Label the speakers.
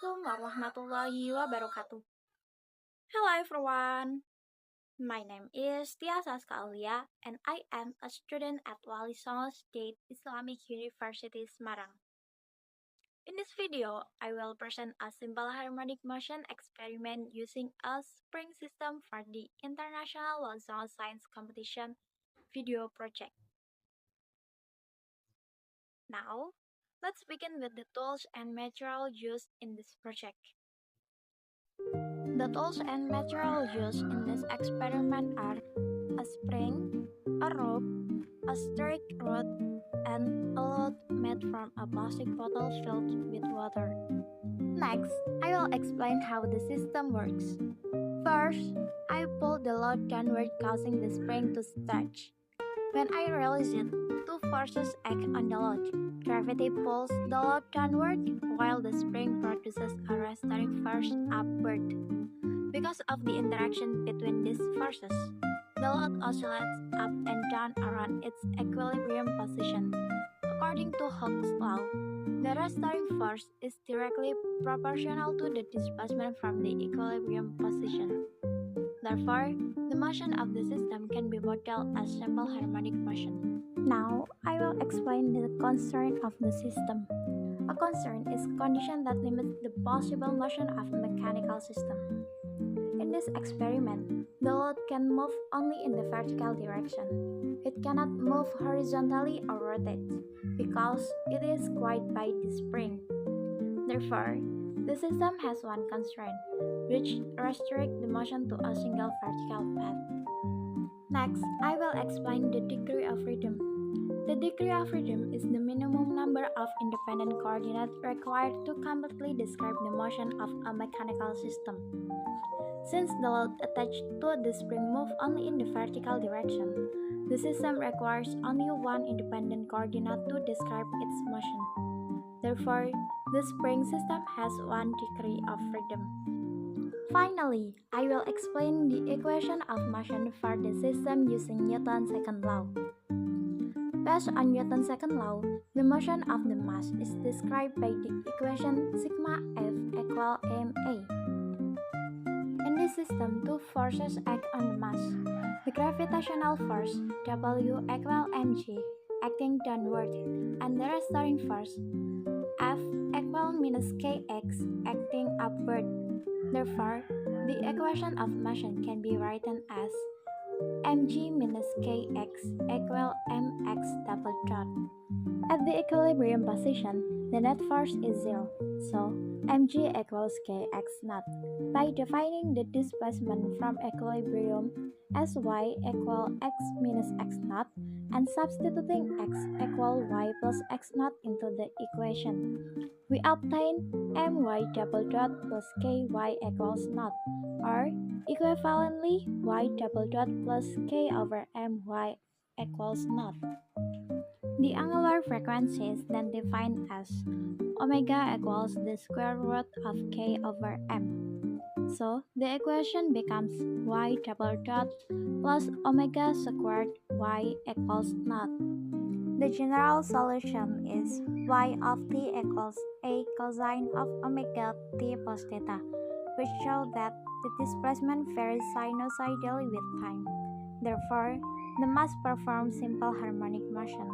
Speaker 1: Assalamualaikum warahmatullahi wabarakatuh. Hello everyone. My name is Tyas Aulia and I am a student at WALISONGO State Islamic University Semarang. In this video, I will present a simple harmonic motion experiment using a spring system for the International WALISONGO Science Competition video project. Now, let's begin with the tools and material used in this project. The tools and material used in this experiment are a spring, a rope, a straight rod, and a load made from a plastic bottle filled with water. Next, I will explain how the system works. First, I pull the load downward causing the spring to stretch. When I release it, two forces act on the load. Gravity pulls the load downward, while the spring produces a restoring force upward. Because of the interaction between these forces, the load oscillates up and down around its equilibrium position. According to Hooke's law, the restoring force is directly proportional to the displacement from the equilibrium position. Therefore, the motion of the system can be modeled as simple harmonic motion. Now, I will explain the constraint of the system. A constraint is a condition that limits the possible motion of a mechanical system. In this experiment, the load can move only in the vertical direction. It cannot move horizontally or rotate, because it is quite by the spring. Therefore, the system has one constraint, which restricts the motion to a single vertical path. Next, I will explain the degree of freedom. The degree of freedom is the minimum number of independent coordinates required to completely describe the motion of a mechanical system. Since the load attached to the spring moves only in the vertical direction, the system requires only one independent coordinate to describe its motion. Therefore, the spring system has one degree of freedom. Finally, I will explain the equation of motion for the system using Newton's second law. Based on Newton's second law, the motion of the mass is described by the equation sigma F equal ma. In this system, two forces act on the mass. The gravitational force W equal mg acting downward, and the restoring force F equal minus kx acting upward. Therefore, the equation of motion can be written as mg minus kx equal mx double dot. At the equilibrium position, the net force is 0, so mg equals kx naught. By defining the displacement from equilibrium as y equal x minus x naught and substituting x equal y plus x naught into the equation, we obtain my double dot plus ky equals naught, or equivalently y double dot plus k over my equals naught. The angular frequency is then defined as omega equals the square root of k over m. So, the equation becomes y double dot plus omega squared y equals naught. The general solution is y of t equals a cosine of omega t plus theta, which shows that the displacement varies sinusoidally with time. Therefore, the mass performs simple harmonic motion.